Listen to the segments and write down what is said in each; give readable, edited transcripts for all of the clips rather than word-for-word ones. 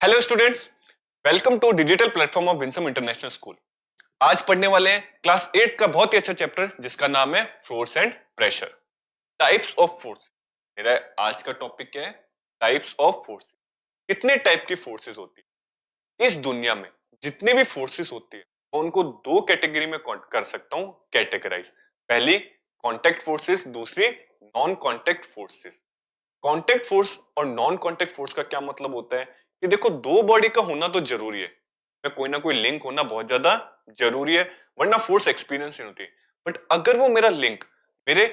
Hello students, welcome to digital platform of winsome international school. आज पढ़ने वाले हैं क्लास 8 का बहुत ही अच्छा चैप्टर जिसका नाम है force and pressure, types of force. मेरा आज का टॉपिक क्या है? Types of force. कितने टाइप की फोर्सेस होती है इस दुनिया में? जितनी भी फोर्सेस होती है मैं उनको दो कैटेगरी में कर सकता हूं कैटेगराइज। पहली कॉन्टेक्ट फोर्सेस, दूसरी non contact forces. Contact force और नॉन कांटेक्ट फोर्स का क्या मतलब होता है कि देखो, दो बॉडी का होना तो जरूरी है, कोई ना कोई लिंक होना बहुत ज्यादा जरूरी है, वरना फोर्स एक्सपीरियंस नहीं होती। बट अगर वो मेरा लिंक मेरे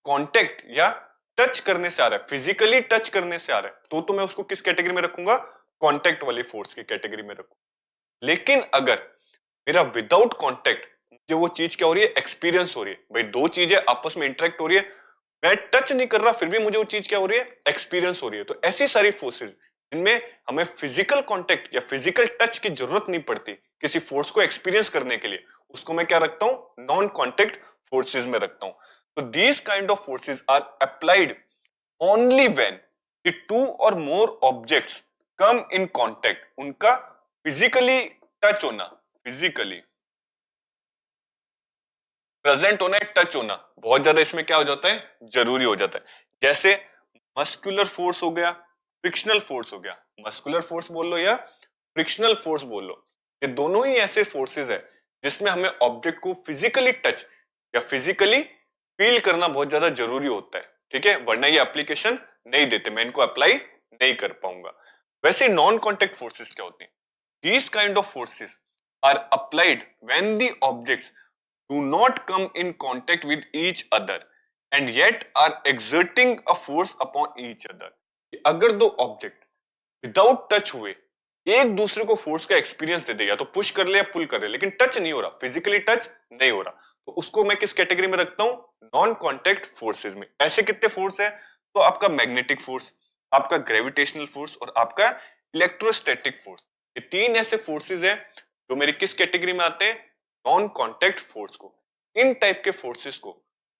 कांटेक्ट या टच करने से आ रहा है, फिजिकली टच करने से आ रहा है, तो मैं उसको किस कैटेगरी में रखूंगा? कांटेक्ट वाली फोर्स की कैटेगरी में रखूंगा। लेकिन अगर मेरा विदाउट कांटेक्ट मुझे वो चीज क्या हो रही है? एक्सपीरियंस हो रही है। भाई, दो चीजें आपस में इंटरेक्ट हो रही है, मैं टच नहीं कर रहा फिर भी मुझे वो चीज क्या हो रही है? एक्सपीरियंस हो रही है। तो ऐसी सारी फोर्सेस जिनमें हमें फिजिकल कांटेक्ट या फिजिकल टच की जरूरत नहीं पड़ती किसी फोर्स को एक्सपीरियंस करने के लिए, उसको मैं क्या रखता हूं? नॉन कांटेक्ट फोर्सेस में रखता हूं। तो these kind of forces are applied only when the two or more objects come in contact. उनका फिजिकली टच होना, फिजिकली प्रेजेंट होना, टच होना बहुत ज्यादा इसमें क्या हो जाता है? जरूरी हो जाता है। जैसे मस्कुलर फोर्स हो गया, फ्रिक्शनल फोर्स हो गया। मस्कुलर फोर्स बोल लो या फ्रिक्शनल फोर्स बोल लो, ये दोनों ही ऐसे फोर्सेस है जिसमें हमें ऑब्जेक्ट को फिजिकली टच या फिजिकली फील करना बहुत ज्यादा जरूरी होता है। ठीक है, वरना ये एप्लीकेशन नहीं देते, मैं इनको अप्लाई नहीं कर पाऊंगा। वैसे नॉन कॉन्टेक्ट फोर्सेस क्या होती हैं? These kind of forces are applied when the objects do not come in contact with each other and yet are exerting a force upon each other। अगर दो ऑब्जेक्ट विदाउट टच हुए एक दूसरे को force का एक्सपीरियंस दे दे, या तो push कर ले या पुल कर ले, लेकिन टच नहीं हो रहा, फिजिकली टच नहीं हो रहा, तो उसको मैं किस कैटेगरी में रखता हूं? नॉन कॉन्टेक्ट फोर्सेस में। ऐसे कितने फोर्स है? तो आपका मैग्नेटिक फोर्स, आपका ग्रेविटेशनल फोर्स और आपका इलेक्ट्रोस्टैटिक फोर्स। ये तीन ऐसे फोर्सेस हैं जो मेरी किस कैटेगरी में आते हैं? नॉन कॉन्टेक्ट फोर्स को। इन टाइप के फोर्सेस को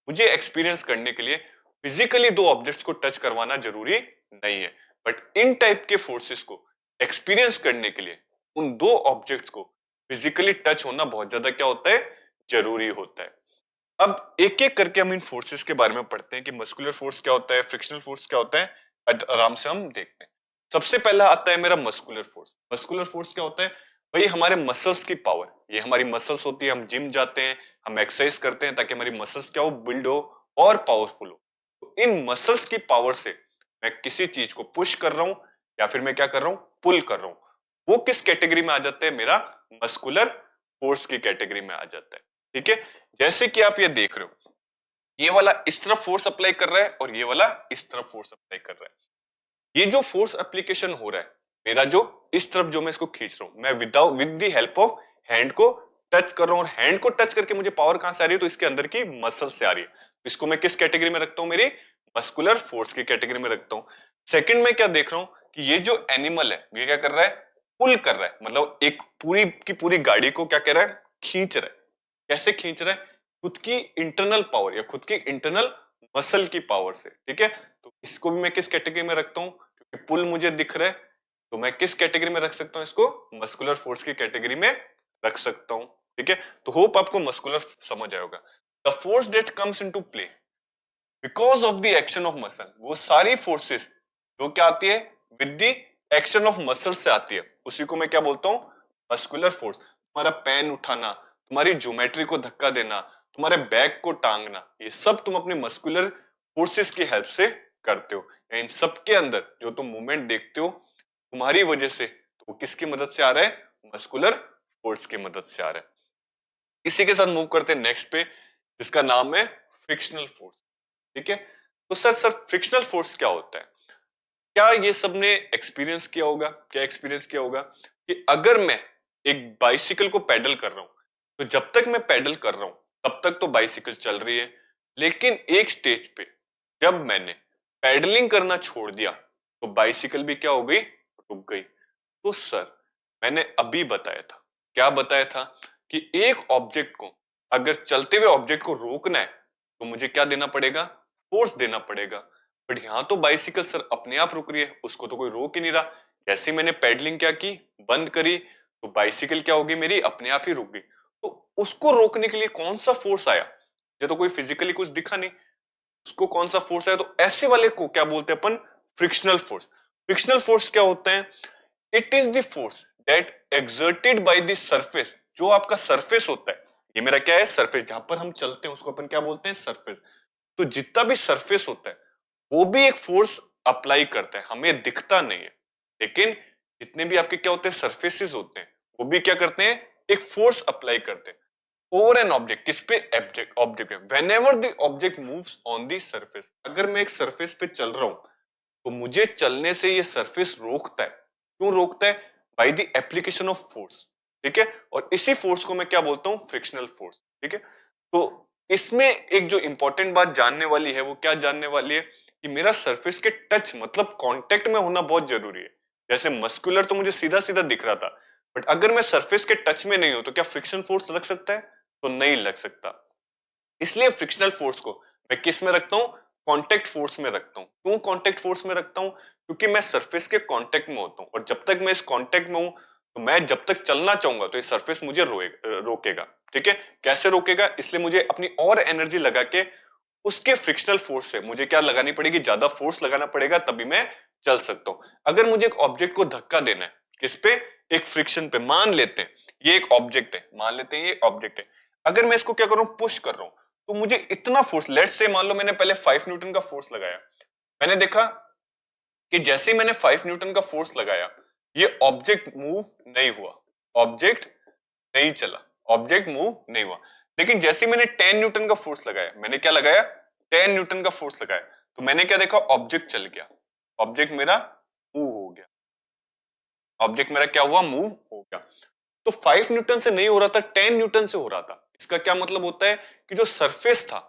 मुझे एक्सपीरियंस करने के लिए फिजिकली दो ऑब्जेक्ट्स को टच करवाना जरूरी नहीं है, बट इन टाइप के फोर्सेस को एक्सपीरियंस करने के लिए उन दो ऑब्जेक्ट्स को फिजिकली टच होना बहुत ज्यादा क्या होता है? जरूरी होता है। अब एक एक करके हम इन फोर्सेस के बारे में पढ़ते हैं कि मस्कुलर फोर्स क्या होता है, फ्रिक्शनल फोर्स क्या होता है, आराम से हम देखते हैं। सबसे पहला आता है मेरा मस्कुलर फोर्स। मस्कुलर फोर्स क्या होता है? भाई, हमारे मसल्स की पावर। ये हमारी मसल्स होती है, हम जिम जाते हैं, हम एक्सरसाइज करते हैं ताकि हमारी मसल्स क्या हो? बिल्ड हो और पावरफुल हो। तो इन मसल्स की पावर से मैं किसी चीज को पुश कर रहा हूं या फिर मैं क्या कर रहा हूं? पुल कर रहा हूं। वो किस कैटेगरी में आ जाता है? मेरा मस्कुलर फोर्स की कैटेगरी में आ जाता है। ठीक है, जैसे कि आप ये देख रहे हो, ये वाला इस तरफ फोर्स अप्लाई कर रहा है और ये वाला इस तरफ फोर्स अप्लाई कर रहा है। ये जो फोर्स एप्लीकेशन हो रहा है, मेरा जो इस तरफ जो मैं इसको खींच रहा हूं, मैं with the help of hand को टच कर रहा हूं, और हैंड को टच करके मुझे पावर कहां से आ रही है? तो इसके अंदर की मसल से आ रही है। इसको मैं किस कैटेगरी में रखता हूं? मेरी मस्कुलर फोर्स की कैटेगरी में रखता हूं। सेकंड में क्या देख रहा हूं कि ये जो एनिमल है ये क्या कर रहा है? पुल कर रहा है, मतलब एक पूरी की पूरी गाड़ी को क्या कर रहा है? खींच रहा है। कैसे खींच रहा है? खुद की इंटरनल पावर या खुद की इंटरनल मसल की पावर से। ठीक है, तो इसको भी मैं किस कैटेगरी में रखता हूं? क्योंकि पुल मुझे दिख रहा है, तो मैं किस कैटेगरी में रख सकता हूं इसको? मस्कुलर फोर्स की कैटेगरी में रख सकता हूं। ठीक है, तो होप आपको मस्कुलर समझ आएगा। The force that comes into play because of the action of muscle, वो सारी फोर्सेस जो क्या आती है? With the action of muscle से आती है, उसी को मैं क्या बोलता हूं? Muscular force. तुम्हारा पेन उठाना, तुम्हारी ज्योमेट्री को धक्का देना, तुम्हारे बैग को टांगना, ये सब तुम अपने मस्कुलर फोर्सेस की हेल्प से करते हो। इन सब के अंदर जो तुम मूवमेंट देखते हो तुम्हारी वजह से, तो वो किसकी मदद से आ रहा है? मस्कुलर फोर्स की मदद से आ रहा है। इसी के साथ मूव करते हैं नेक्स्ट पे, जिसका नाम है फ्रिक्शनल फोर्स। ठीक है, तो सर फ्रिक्शनल फोर्स क्या होता है? क्या ये सबने एक्सपीरियंस किया होगा? क्या एक्सपीरियंस किया होगा कि अगर मैं एक बाइसिकल को पैडल कर रहा हूं, तो जब तक मैं पैडल कर रहा हूं तब तक तो बाइसिकल चल रही है, लेकिन एक स्टेज पे जब मैंने पैडलिंग करना छोड़ दिया तो बाइसिकल भी क्या हो गई? रुक गई। तो सर, मैंने अभी बताया था, क्या बताया था? कि एक ऑब्जेक्ट को अगर चलते हुए ऑब्जेक्ट को रोकना है तो मुझे क्या देना पड़ेगा? फोर्स देना पड़ेगा। बट यहां तो बाइसिकल सर अपने आप रुक रही है, उसको तो कोई रोक ही नहीं रहा। जैसे मैंने पेडलिंग क्या की, बंद करी, तो बाइसिकल क्या होगी मेरी, अपने आप ही रुक गई। तो उसको रोकने के लिए कौन सा फोर्स आया, ये तो कोई फिजिकली कुछ दिखा नहीं, उसको कौन सा फोर्स आया, तो ऐसे वाले को क्या बोलते हैं अपन, फ्रिक्शनल फोर्स। फ्रिक्शनल फोर्स क्या होते हैं, it is the force that exerted by the surface, जो आपका सरफेस होता है, ये मेरा क्या है, सरफेस, जहां पर हम चलते हैं उसको अपन क्या बोलते हैं, सरफेस। तो जितना भी सरफेस होता है वो भी एक फोर्स अप्लाई करता है, हमें दिखता नहीं है, लेकिन जितने भी आपके क्या होते हैं, सरफेसेस होते हैं, वो भी क्या करते हैं, एक फोर्स अप्लाई करते हैं ओवर एन ऑब्जेक्ट, किस पे, ऑब्जेक्ट, ऑब्जेक्ट पे। Whenever the object moves on the surface, अगर मैं एक सरफेस पे चल रहा हूं तो मुझे चलने से ये सरफेस रोकता है। क्यों रोकता है, by the application of force, ठीक है। और इसी फोर्स को मैं क्या बोलता हूं, फ्रिक्शनल फोर्स, ठीक है। तो इसमें एक जो इंपॉर्टेंट बात जानने वाली है वो क्या जानने वाली है, कि मेरा सरफेस के टच मतलब कांटेक्ट में होना बहुत जरूरी है। जैसे मस्कुलर तो मुझे सीधा सीधा दिख रहा था, बट अगर मैं सरफेस के टच में नहीं हूं तो क्या फ्रिक्शन फोर्स लग सकता है, तो नहीं लग सकता। इसलिए फ्रिक्शनल फोर्स को मैं किस में रखता हूं, कांटेक्ट फोर्स में रखता हूं। क्यों कांटेक्ट फोर्स में रखता हूं, क्योंकि मैं सरफेस के कांटेक्ट में होता हूं, और जब तक मैं इस कांटेक्ट में हूं तो मैं जब तक चलना चाहूंगा तो ये सरफेस मुझे रोकेगा, ठीक है। कैसे रोकेगा, इसलिए मुझे अपनी और एनर्जी लगा के उसके फ्रिक्शनल फोर्स से मुझे क्या लगानी पड़ेगी, ज्यादा फोर्स लगाना पड़ेगा, तभी मैं चल सकता हूं। अगर मुझे एक ऑब्जेक्ट को धक्का देना है, किस पे, एक फ्रिक्शन पे, मान लेते हैं ये एक ऑब्जेक्ट है, मान लेते हैं ये ऑब्जेक्ट है, अगर मैं इसको क्या कर रहा हूं, पुश कर रहा हूं, तो मुझे इतना फोर्स, लेट्स से मान लो मैंने पहले 5 न्यूटन का फोर्स लगाया, मैंने देखा कि जैसे ही मैंने 5 न्यूटन का फोर्स लगाया ये ऑब्जेक्ट मूव नहीं हुआ, ऑब्जेक्ट नहीं चला, ऑब्जेक्ट मूव नहीं हुआ। लेकिन जैसे ही मैंने 10 न्यूटन का फोर्स लगाया, मैंने क्या लगाया, 10 न्यूटन का फोर्स लगाया, तो मैंने क्या देखा, ऑब्जेक्ट चल गया, ऑब्जेक्ट मेरा मूव हो गया, ऑब्जेक्ट मेरा क्या हुआ, मूव हो गया। तो 5 न्यूटन से नहीं हो रहा था, 10 न्यूटन से हो रहा था। इसका क्या मतलब होता है कि जो सरफेस था,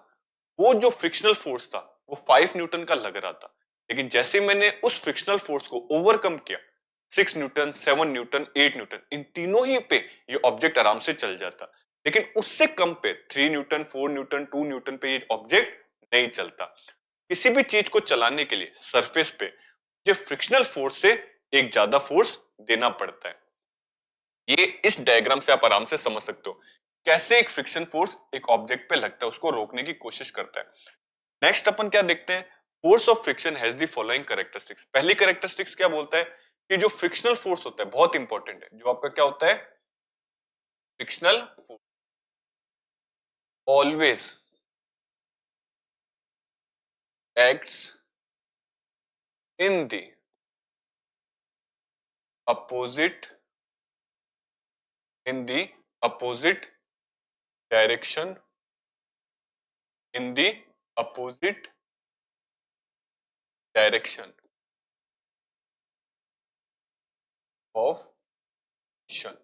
वो जो फ्रिक्शनल फोर्स था वो 5 न्यूटन का लग रहा था, लेकिन जैसे मैंने उस फ्रिक्शनल फोर्स को ओवरकम किया, 6 न्यूटन, 7 न्यूटन, 8 न्यूटन, इन तीनों ही पे ये ऑब्जेक्ट आराम से चल जाता। लेकिन उससे कम पे 3 न्यूटन, 4 न्यूटन, 2 न्यूटन पे ये ऑब्जेक्ट नहीं चलता। किसी भी चीज को चलाने के लिए सरफेस पे जो फ्रिक्शनल फोर्स से एक ज्यादा फोर्स देना पड़ता है। ये इस डायग्राम से आप आराम से समझ सकते हो कैसे एक फ्रिक्शन फोर्स एक ऑब्जेक्ट पे लगता है, उसको रोकने की कोशिश करता है। नेक्स्ट अपन क्या देखते हैं, force of friction has the following characteristics. पहली कैरेक्टरिस्टिक्स क्या बोलता है, कि जो फ्रिक्शनल फोर्स होता है, बहुत इंपॉर्टेंट है, जो आपका क्या होता है, frictional force always acts in the opposite, in the opposite direction, in the opposite direction of motion.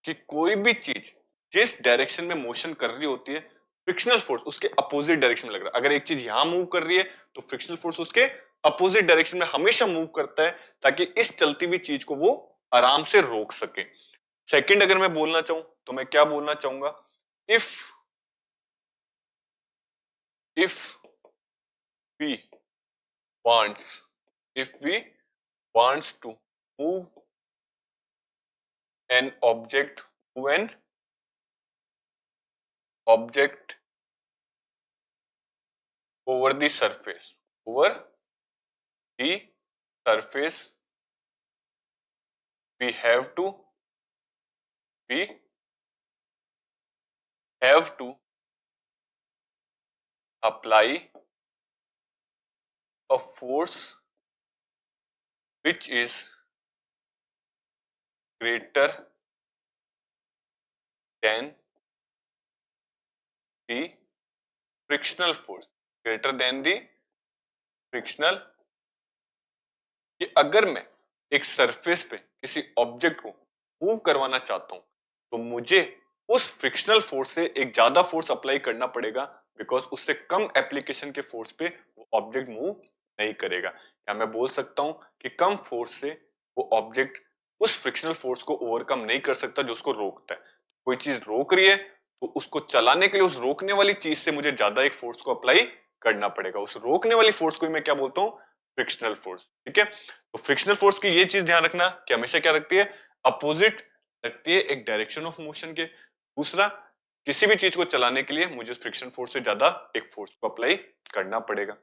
कि कोई भी चीज जिस डायरेक्शन में मोशन कर रही होती है, फ्रिक्शनल फोर्स उसके अपोजिट डायरेक्शन में लग रहा है। अगर एक चीज यहां मूव कर रही है तो फ्रिक्शनल फोर्स उसके अपोजिट डायरेक्शन में हमेशा मूव करता है, ताकि इस चलती हुई चीज को वो आराम से रोक सके। सेकंड अगर मैं बोलना चाहूं तो मैं क्या बोलना चाहूंगा, if if we wants if we wants to move an object, move an object over the surface, over the surface, we have to apply a force which is greater than the frictional force, greater than the frictional। कि अगर मैं एक surface पे किसी object को move करवाना चाहता हूं तो मुझे उस फ्रिक्शनल फोर्स से एक ज्यादा फोर्स अप्लाई करना पड़ेगा, बिकॉज उससे कम एप्लीकेशन के फोर्स पे वो ऑब्जेक्ट मूव नहीं करेगा। या मैं बोल सकता हूं कि कम फोर्स से वो ऑब्जेक्ट उस फ्रिक्शनल फोर्स को ओवरकम नहीं कर सकता जो उसको रोकता है। कोई चीज रोक रही है तो उसको चलाने के लिए उस रोकने वाली चीज से मुझे ज्यादा एक फोर्स को अप्लाई करना पड़ेगा। उस रोकने वाली फोर्स को मैं क्या बोलता हूँ, फ्रिक्शनल फोर्स। ठीक है, तो फ्रिक्शनल फोर्स की ये चीज ध्यान रखना कि हमेशा क्या रखती है, अपोजिट रखती है एक डायरेक्शन ऑफ मोशन के। दूसरा, किसी भी चीज को चलाने के लिए मुझे फ्रिक्शन फोर्स से ज्यादा एक फोर्स को अप्लाई करना पड़ेगा।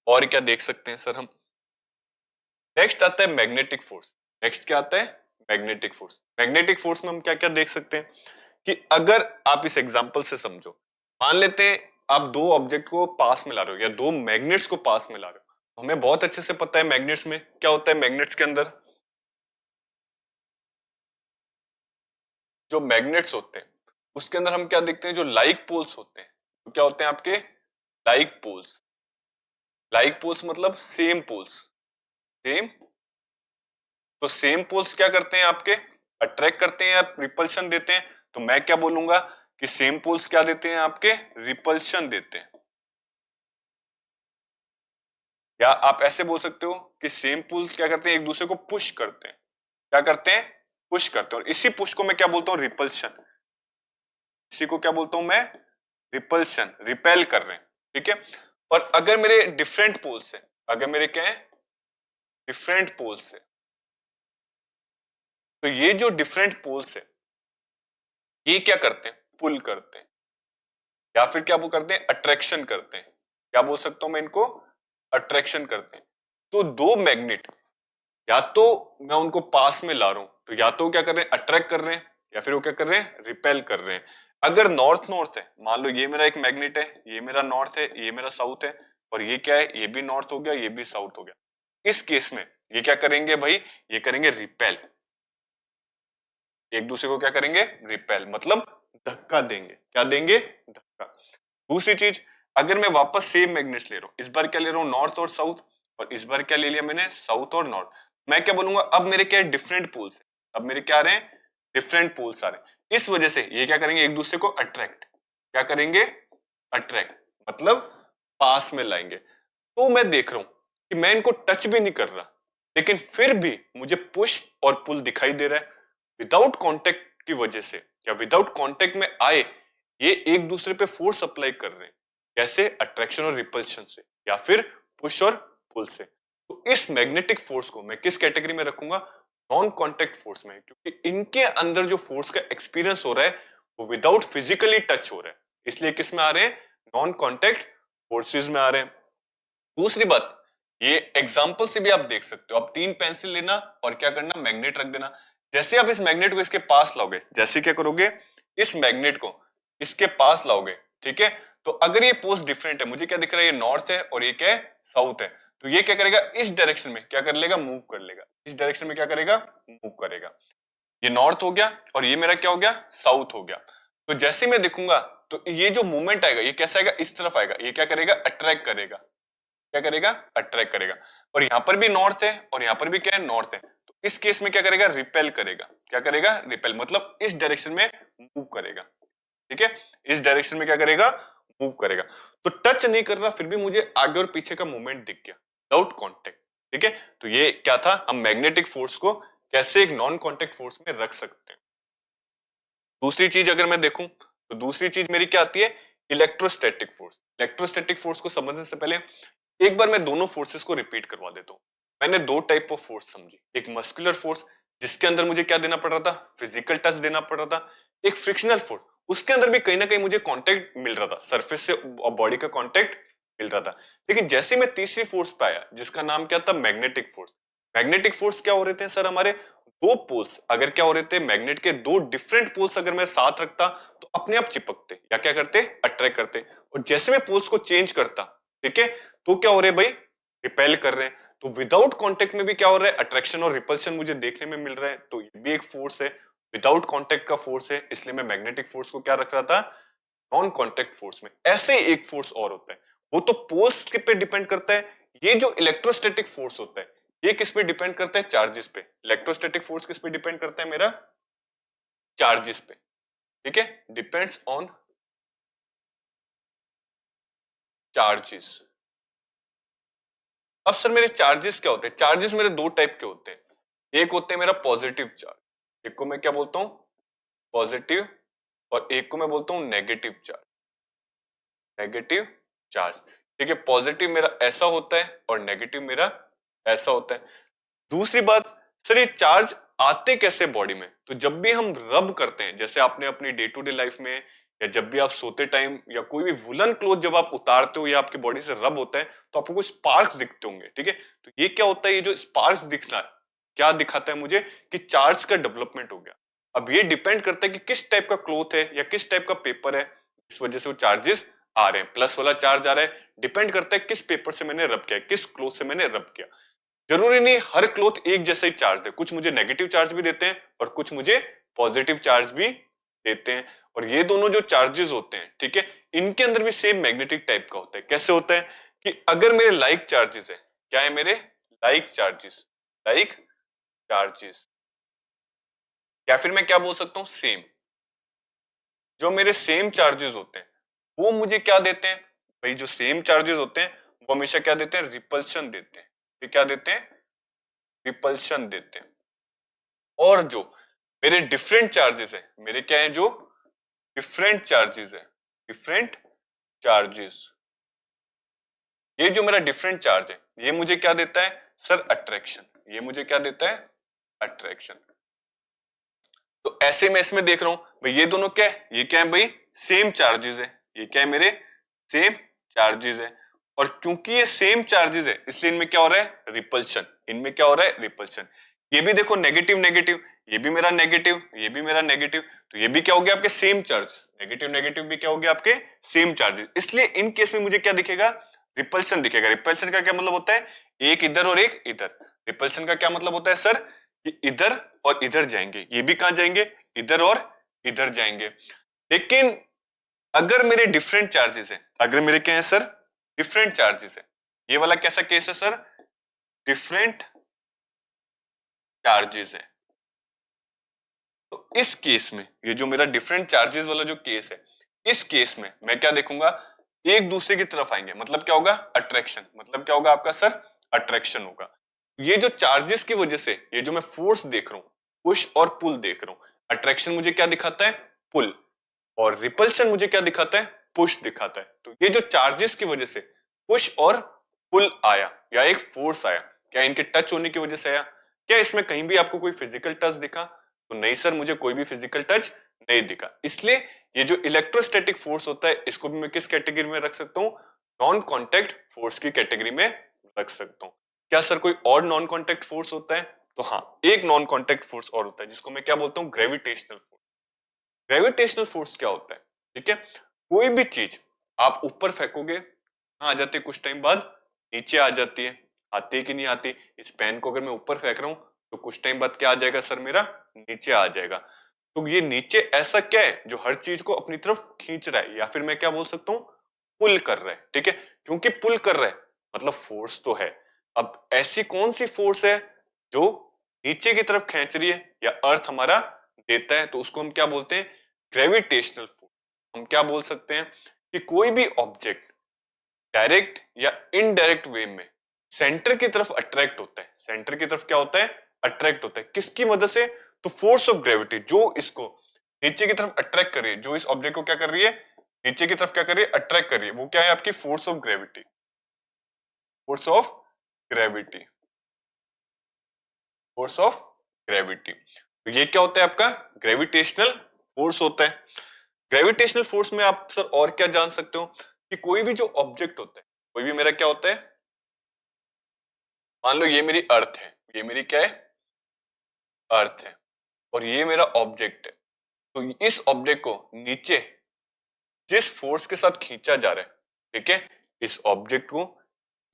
और क्या देख सकते हैं सर हम, नेक्स्ट आता है मैग्नेटिक फोर्स। नेक्स्ट क्या आता है, मैग्नेटिक फोर्स। मैग्नेटिक फोर्स में हम क्या क्या देख सकते हैं कि अगर आप इस एग्जांपल से समझो, मान लेते हैं आप दो ऑब्जेक्ट को पास में ला रहे हो या दो मैग्नेट्स को पास में ला रहे हो। हमें बहुत अच्छे से पता है मैग्नेट्स में क्या होता है, मैग्नेट्स के अंदर जो मैग्नेट्स होते हैं उसके अंदर हम क्या देखते हैं, जो लाइक पोल्स होते हैं, तो क्या होते हैं आपके लाइक पोल्स। लाइक पोल्स मतलब सेम पोल्स, सेम। तो सेम पोल्स क्या करते हैं आपके, अट्रैक्ट करते हैं या रिपल्शन देते हैं। तो मैं क्या बोलूंगा कि सेम पोल्स क्या देते हैं आपके, रिपल्शन देते हैं। या आप ऐसे बोल सकते हो कि सेम पोल्स क्या करते हैं, एक दूसरे को पुश करते हैं। क्या करते हैं, पुश करते हैं। और इसी पुश को मैं क्या बोलता हूं, रिपल्शन। इसी को क्या बोलता हूं मैं, रिपल्शन, रिपेल कर रहे हैं। ठीक है, और अगर मेरे डिफरेंट पोल्स है, अगर मेरे क्या है, डिफरेंट पोल्स है, तो ये जो डिफरेंट पोल्स है ये क्या करते हैं, पुल करते हैं। या फिर क्या वो करते हैं, अट्रैक्शन करते हैं। क्या बोल सकता हूं मैं इनको, अट्रैक्शन करते हैं। तो दो मैग्नेट, या तो मैं उनको पास में ला रहा हूं, तो या तो क्या कर रहे हैं, अट्रैक्ट कर रहे हैं, या फिर वो क्या कर रहे हैं, रिपेल कर रहे हैं। अगर नॉर्थ नॉर्थ है, मान लो ये मेरा एक मैग्नेट है, ये मेरा नॉर्थ है, ये मेरा साउथ है, और ये क्या है, ये भी नॉर्थ हो गया, ये भी साउथ हो गया। इस केस में ये क्या करेंगे भाई, ये करेंगे रिपेल। एक दूसरे को क्या करेंगे, रिपेल, मतलब धक्का देंगे। क्या देंगे, धक्का। दूसरी चीज, अगर मैं वापस सेम मैग्नेट्स ले रहा हूं, इस बार क्या ले रहा हूं, नॉर्थ और साउथ, और इस बार क्या ले लिया मैंने, साउथ और नॉर्थ। मैं क्या बोलूंगा, अब मेरे क्या डिफरेंट पोल्स है, अब मेरे क्या आ रहे हैं, डिफरेंट पोल्स आ रहे हैं। इस वजह से ये क्या करेंगे, एक दूसरे को अट्रैक्ट, क्या करेंगे, अट्रैक्ट, मतलब पास में लाएंगे। तो मैं देख रहा हूं कि मैं इनको टच भी नहीं कर रहा, लेकिन फिर भी मुझे पुश और पुल दिखाई दे रहा है। विदाउट कांटेक्ट की वजह से, या विदाउट कांटेक्ट में आए, ये एक दूसरे पे फोर्स अप्लाई कर रहे हैं। कैसे, अट्रैक्शन और रिपल्शन से, या फिर पुश और पुल से। तो इस मैग्नेटिक फोर्स को मैं किस कैटेगरी में रखूंगा, नॉन कांटेक्ट फोर्स में, क्योंकि इनके अंदर जो फोर्स का एक्सपीरियंस हो रहा है वो विदाउट फिजिकली टच हो रहा है, इसलिए किस में आ रहे हैं, नॉन कांटेक्ट फोर्सेस में आ रहे हैं। दूसरी बात, ये एग्जाम्पल से भी आप देख सकते हो, आप तीन पेंसिल लेना और क्या करना, मैग्नेट रख देना। जैसे आप इस मैग्नेट को इसके पास लाओगे, जैसे क्या करोगे, इस मैग्नेट को इसके पास लाओगे, ठीक है, तो अगर ये पोज डिफरेंट है, मुझे क्या दिख रहा है, ये नॉर्थ है और ये क्या है, साउथ है, तो ये क्या करेगा, इस डायरेक्शन में क्या कर लेगा, मूव कर लेगा। इस डायरेक्शन में क्या करेगा, मूव करेगा। ये नॉर्थ हो गया और ये मेरा क्या हो गया, साउथ हो गया। तो जैसे मैं देखूंगा तो ये जो मूवमेंट आएगा, ये कैसा आएगा, इस तरफ आएगा। ये क्या करेगा, अट्रैक्ट करेगा। क्या करेगा, अट्रैक्ट करेगा। और यहां पर भी नॉर्थ है और यहां पर भी क्या है, नॉर्थ है, तो इस केस में क्या करेगा, रिपेल करेगा। क्या करेगा, रिपेल, मतलब इस डायरेक्शन में मूव करेगा। ठीक है, इस डायरेक्शन में क्या करेगा, मूव करेगा। तो टच नहीं कर रहा, फिर भी मुझे आगे और पीछे का मूवमेंट दिख गया, विदाउट कॉन्टेक्ट। ठीक है, तो ये क्या था, हम मैग्नेटिक फोर्स को कैसे एक नॉन कॉन्टेक्ट फोर्स में रख सकते हैं। दूसरी चीज अगर मैं देखूं, तो दूसरी चीज मेरी क्या आती है, इलेक्ट्रोस्टैटिक फोर्स। इलेक्ट्रोस्टैटिक फोर्स को समझने से पहले एक बार मैं दोनों फोर्सेस को रिपीट करवा देता हूं। मैंने दो टाइप ऑफ फोर्स समझी, एक मस्कुलर फोर्स जिसके अंदर मुझे क्या देना पड़ रहा था, फिजिकल टच देना पड़ रहा था। एक फ्रिक्शनल फोर्स, उसके अंदर भी कहीं ना कहीं मुझे कांटेक्ट मिल रहा था, सरफेस से बॉडी का कांटेक्ट मिल रहा था। लेकिन जैसे मैं तीसरी फोर्स पे आया, जिसका नाम क्या था, मैग्नेटिक फोर्स। मैग्नेटिक फोर्स क्या हो रहे थे सर, हमारे दो पोल्स अगर क्या हो रहे थे, मैग्नेट के दो डिफरेंट पोल्स अगर मैं साथ रखता तो अपने आप चिपकते या क्या करते, अट्रैक्ट करते। और जैसे मैं पोल्स को चेंज करता, ठीक है, तो क्या हो रहे भाई, रिपेल कर रहे हैं। तो विदाउट कांटेक्ट में भी क्या हो रहा है, अट्रैक्शन और रिपल्शन मुझे देखने में मिल रहा है। तो ये भी एक फोर्स है, विदाउट कांटेक्ट का फोर्स है, इसलिए मैं मैग्नेटिक फोर्स को क्या रख रहा था, नॉन कांटेक्ट फोर्स में। ऐसे एक फोर्स और होता है, वो तो पोल्स के पे डिपेंड करता है। ये जो इलेक्ट्रोस्टैटिक फोर्स होता है, ये किस पे डिपेंड करता है, चार्जेस पे। इलेक्ट्रोस्टैटिक फोर्स किस पे डिपेंड करता है मेरा, चार्जेस पे। ठीक है, डिपेंड्स ऑन चार्जेस। अब सर मेरे चार्जेस क्या होते हैं, चार्जेस मेरे दो टाइप के होते हैं। एक होते हैं मेरा पॉजिटिव चार्ज, एक को मैं क्या बोलता हूं, पॉजिटिव, और एक को मैं बोलता हूं नेगेटिव चार्ज। नेगेटिव चार्ज, ठीक है, पॉजिटिव मेरा ऐसा होता है और नेगेटिव मेरा ऐसा होता है। दूसरी बात, सर ये चार्ज आते कैसे बॉडी में? तो जब भी हम रब करते हैं, जैसे आपने अपनी डे टू डे लाइफ में, या जब भी आप सोते टाइम, या कोई भी वुलन क्लोथ जब आप उतारते हो या आपकी बॉडी से रब होता है, तो आपको कुछ स्पार्क्स दिखते होंगे। ठीक है, तो ये क्या होता है? ये जो स्पार्क्स दिखना है, क्या दिखाता है मुझे? कि चार्ज का डेवलपमेंट हो गया। अब ये डिपेंड करता है कि किस टाइप का क्लोथ है या किस टाइप का पेपर है, इस वजह से वो चार्जेस आ रहे हैं। प्लस वाला चार्ज आ रहा है, डिपेंड करता है किस पेपर से मैंने रब किया, किस क्लोथ से मैंने रब किया। जरूरी नहीं हर क्लोथ एक जैसा ही चार्ज दे, कुछ मुझे नेगेटिव चार्ज भी देते हैं और कुछ मुझे पॉजिटिव चार्ज भी देते हैं। और ये दोनों जो चार्जेस होते हैं, ठीक है, इनके अंदर भी सेम मैग्नेटिक टाइप का होता है। कैसे होता है? कि अगर मेरे लाइक चार्जेस है, क्या है मेरे लाइक चार्जेस, लाइक चार्जेस, या फिर मैं क्या बोल सकता हूं, सेम। जो मेरे सेम चार्जेस होते हैं वो मुझे क्या देते हैं? भाई जो सेम चार्जेस होते हैं वो हमेशा क्या देते हैं? रिपल्शन देते हैं। ये क्या देते हैं? रिपल्शन देते हैं। और जो मेरे डिफरेंट चार्जेस है, मेरे क्या है? जो डिफरेंट चार्जेस है, डिफरेंट चार्जेस, ये जो मेरा डिफरेंट चार्ज है, ये मुझे क्या देता है? Sir attraction. ये मुझे क्या देता है? अट्रैक्शन। तो ऐसे में इसमें देख रहा हूं भाई, ये दोनों क्या है? ये क्या है भाई? सेम चार्जेस है। ये क्या है मेरे? सेम चार्जेस है। और क्योंकि ये सेम चार्जेस है, इसलिए इनमें क्या हो रहा है? रिपल्शन। इनमें क्या हो रहा है? रिपल्शन। ये भी देखो नेगेटिव नेगेटिव, ये भी मेरा नेगेटिव, ये भी मेरा नेगेटिव, तो ये भी क्या हो गया? आपके सेम चार्जेस। नेगेटिव नेगेटिव भी क्या हो गया? आपके सेम चार्जेस। इसलिए इन केस में मुझे क्या दिखेगा? रिपल्शन दिखेगा। रिपल्शन का क्या मतलब होता है? एक इधर और एक इधर। रिपल्शन का क्या मतलब होता है सर? कि इधर और इधर जाएंगे। ये भी कहां जाएंगे? इधर और इधर जाएंगे। लेकिन अगर मेरे डिफरेंट चार्जेस है, अगर मेरे क्या है सर? डिफरेंट चार्जेस है, ये वाला कैसा केस है सर? डिफरेंट चार्जेस है। तो इस केस में, ये जो मेरा डिफरेंट चार्जेस वाला जो केस है, इस केस में मैं क्या देखूंगा? एक दूसरे की तरफ आएंगे, मतलब क्या होगा? अट्रैक्शन। मतलब क्या होगा आपका सर? अट्रैक्शन होगा। ये जो चार्जेस की वजह से, ये जो मैं फोर्स देख रहा हूं, पुश और पुल देख रहा हूं, अट्रैक्शन मुझे क्या दिखाता है? पुल। और रिपल्शन मुझे क्या दिखाता है? पुश दिखाता है। तो ये जो चार्जेस की वजह से पुश और पुल आया, या एक फोर्स आया, क्या इनके टच होने की वजह से आया? क्या इसमें कहीं भी आपको कोई फिजिकल टच दिखा? तो नहीं सर, मुझे कोई भी फिजिकल टच नहीं दिखा। इसलिए ये जो इलेक्ट्रोस्टैटिक फोर्स होता है, इसको भी मैं किस कैटेगरी में रख सकता हूं? नॉन कॉन्टैक्ट फोर्स की कैटेगरी में रख सकता हूं। क्या सर कोई और नॉन कॉन्टैक्ट फोर्स होता है? तो हाँ, एक नॉन कॉन्टैक्ट फोर्स और होता है, जिसको मैं क्या बोलता हूं? Gravitational force. ग्रेविटेशनल फोर्स क्या होता है? ठीक है, कोई भी चीज आप ऊपर फेंकोगे, आ जाती है, कुछ टाइम बाद नीचे आ जाती है। आती है कि नहीं आती? इस पेन को अगर मैं ऊपर फेंक रहा हूं, तो कुछ टाइम बाद क्या आ जाएगा सर? मेरा नीचे आ जाएगा। तो ये नीचे ऐसा क्या है जो हर चीज को अपनी तरफ खींच रहा है, या फिर मैं क्या बोल सकता हूँ? पुल कर रहा है। ठीक है, क्योंकि पुल कर रहा है मतलब फोर्स तो है। अब ऐसी कौन सी फोर्स है जो नीचे की तरफ खींच रही है, या अर्थ हमारा देता है, तो उसको हम क्या बोलते हैं? Gravitational force. हम क्या बोल सकते हैं? कि कोई भी ऑब्जेक्ट डायरेक्ट या इनडायरेक्ट वे में सेंटर की तरफ अट्रैक्ट होता है। सेंटर की तरफ क्या होता है? अट्रैक्ट होता है। किसकी मदद से? तो फोर्स ऑफ ग्रेविटी, जो इसको नीचे की तरफ अट्रैक्ट कर रही है, जो इस ऑब्जेक्ट को क्या कर रही है? नीचे की तरफ क्या कर रही है? अट्रैक्ट कर रही है। वो क्या है? आपकी force of gravity. Force of gravity, force of gravity. तो ये क्या होता है? आपका ग्रेविटेशनल फोर्स होता है। ग्रेविटेशनल फोर्स में आप सर और क्या जान सकते हो? कि कोई भी जो ऑब्जेक्ट होता है, कोई भी मेरा क्या होता है? मान लो ये मेरी अर्थ है, ये मेरी क्या है? अर्थ है, और ये मेरा ऑब्जेक्ट है। तो इस ऑब्जेक्ट को नीचे जिस फोर्स के साथ खींचा जा रहा है, ठीक है, इस ऑब्जेक्ट को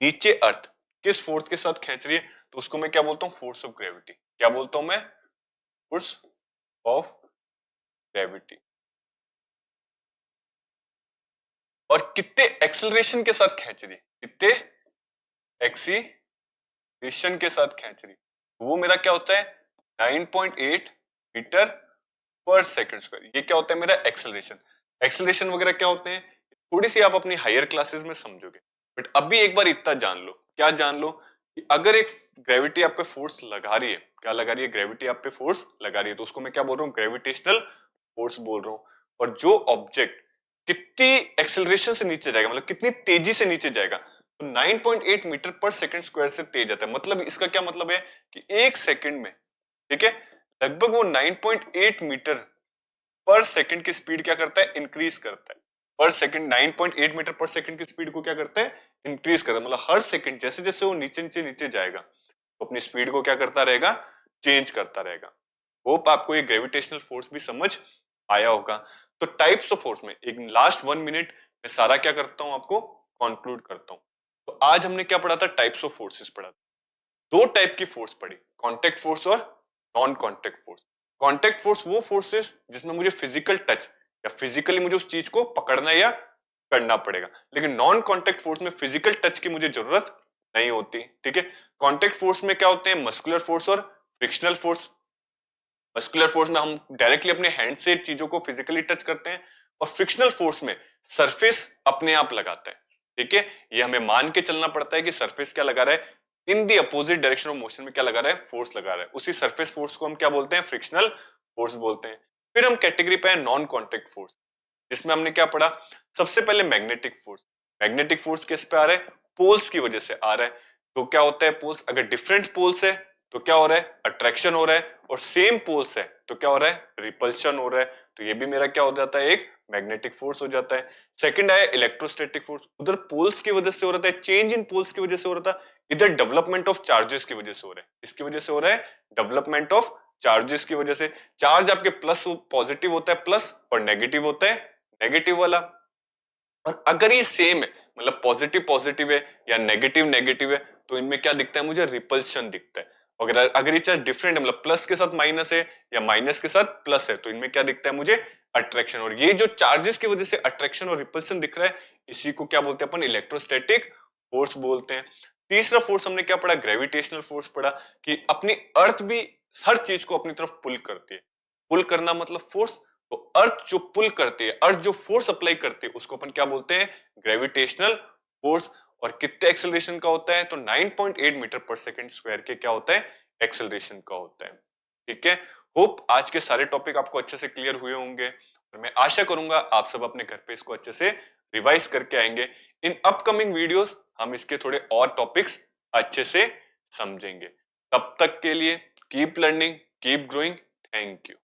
नीचे अर्थ किस फोर्स के साथ खींच रही है, तो उसको मैं क्या बोलता हूँ? Force of gravity. क्या बोलता हूं मैं? Force of gravity. और कितने एक्सेलरेशन के साथ खींच रही है? कितने एक्सीलरेशन के साथ खींच रही है? वो मेरा क्या होता है? 9.8 मीटर पर सेकंड स्क्वायर। ये क्या होता है? मेरा एक्सेलरेशन। एक्सेलरेशन वगैरह क्या होते हैं, थोड़ी सी आप अपनी हायर क्लासेस में समझोगे, बट अभी एक बार इतना जान लो। क्या जान लो? कि अगर एक ग्रेविटी आप पे फोर्स लगा रही है, क्या लगा रही है? ग्रेविटी आप पे फोर्स लगा रही है, तो उसको मैं क्या बोल रहा हूँ? ग्रेविटेशनल फोर्स बोल रहा हूँ। और जो ऑब्जेक्ट कितनी एक्सेलरेशन से नीचे जाएगा, मतलब कितनी तेजी से नीचे जाएगा, तो 9.8 मीटर पर सेकंड स्क्वायर से तेज आता है। मतलब इसका क्या मतलब है कि एक सेकंड में, ठीक है, लगभग वो 9.8 मीटर पर सेकंड की स्पीड क्या करता है, इंक्रीज करता है। पर सेकंड 9.8 मीटर पर सेकंड की स्पीड को क्या करता है, इंक्रीज करता है। मतलब हर सेकंड जैसे जैसे वो नीचे नीचे नीचे जाएगा तो अपनी स्पीड को क्या करता रहेगा, चेंज करता रहेगा। होप आपको ये ग्रेविटेशनल फोर्स भी समझ आया होगा। तो टाइप्स ऑफ फोर्स में एक लास्ट 1 मिनट में सारा क्या करता हूं, आपको कंक्लूड करता हूं। तो आज हमने क्या पढ़ा था, टाइप्स ऑफ फोर्सेस पढ़ा था। दो टाइप की फोर्स पढ़ी, कांटेक्ट फोर्स और non contact force. Contact force वो फोर्सेस जिसमें मुझे फिजिकल टच या फिजिकली मुझे उस चीज को पकड़ना या करना पड़ेगा, लेकिन नॉन कांटेक्ट फोर्स में फिजिकल टच की मुझे जरूरत नहीं होती। ठीक है, कांटेक्ट फोर्स में क्या होते हैं, मस्कुलर फोर्स और फ्रिक्शनल फोर्स। मस्कुलर फोर्स में हम डायरेक्टली अपने हैंड से चीजों को फिजिकली टच करते हैं, और फ्रिक्शनल फोर्स में सरफेस अपने आप लगाता है। ठीक है, ये हमें मान के चलना पड़ता है कि सरफेस क्या लगा रहा है, in the opposite direction of motion में क्या लगा रहा है, फोर्स लगा रहा है। उसी सरफेस फोर्स को हम क्या बोलते हैं, फ्रिक्शनल फोर्स बोलते हैं। फिर हम कैटेगरी पे है नॉन कॉन्टेक्ट फोर्स, जिसमें हमने क्या पढ़ा, सबसे पहले मैग्नेटिक फोर्स। मैग्नेटिक फोर्स किस पे आ रहा है, पोल्स की वजह से आ रहा है। तो क्या होता है, पोल्स अगर डिफरेंट पोल्स है तो क्या हो रहा है, अट्रैक्शन हो रहा है, और सेम पोल्स है तो क्या हो रहा है, रिपल्शन हो रहा है। तो ये भी मेरा क्या हो जाता है, एक मैग्नेटिक फोर्स हो जाता है। सेकंड आया इलेक्ट्रोस्टैटिक फोर्स, उधर पोल्स की वजह से हो रहा था, चेंज इन पोल्स की वजह से हो रहा था। इधर डेवलपमेंट ऑफ चार्जेस की वजह से हो रहा है। इसकी वजह से हो रहा है डेवलपमेंट ऑफ चार्जेस की वजह से। चार्ज आपके प्लस पॉजिटिव होता है प्लस, और नेगेटिव होता है नेगेटिव वाला। और अगर ये सेम है, मतलब पॉजिटिव पॉजिटिव है या नेगेटिव नेगेटिव है, तो इनमें क्या दिखता है, मुझे रिपल्शन दिखता है। अगर अगर ये चार्ज डिफरेंट है, मतलब प्लस के साथ माइनस है या माइनस के साथ प्लस है, तो इनमें क्या दिखता है मुझे, अट्रैक्शन। और ये जो चार्जेस की वजह से अट्रैक्शन और रिपल्शन दिख रहा है, इसी को क्या बोलते हैं अपन, इलेक्ट्रोस्टैटिक फोर्स बोलते हैं। तीसरा फोर्स हमने क्या पढ़ा, ग्रेविटेशनल फोर्स पढ़ा, कि अपनी अर्थ भी हर चीज को अपनी तरफ पुल करती है। पुल करना मतलब फोर्स। तो अर्थ जो पुल करती है, अर्थ जो फोर्स अप्लाई करती है, उसको अपन क्या बोलते हैं, ग्रेविटेशनल फोर्स। और कितने एक्सेलरेशन का होता है, तो 9.8 मीटर पर सेकंड स्क्वायर के क्या होता है, एक्सेलरेशन का होता है। ठीक है, होप आज के सारे टॉपिक आपको अच्छे से क्लियर हुए होंगे, और मैं आशा करूंगा आप सब अपने घर पे इसको अच्छे से रिवाइज करके आएंगे। इन अपकमिंग वीडियोस हम इसके थोड़े और टॉपिक्स अच्छे से समझेंगे। तब तक के लिए keep learning, keep growing. Thank you.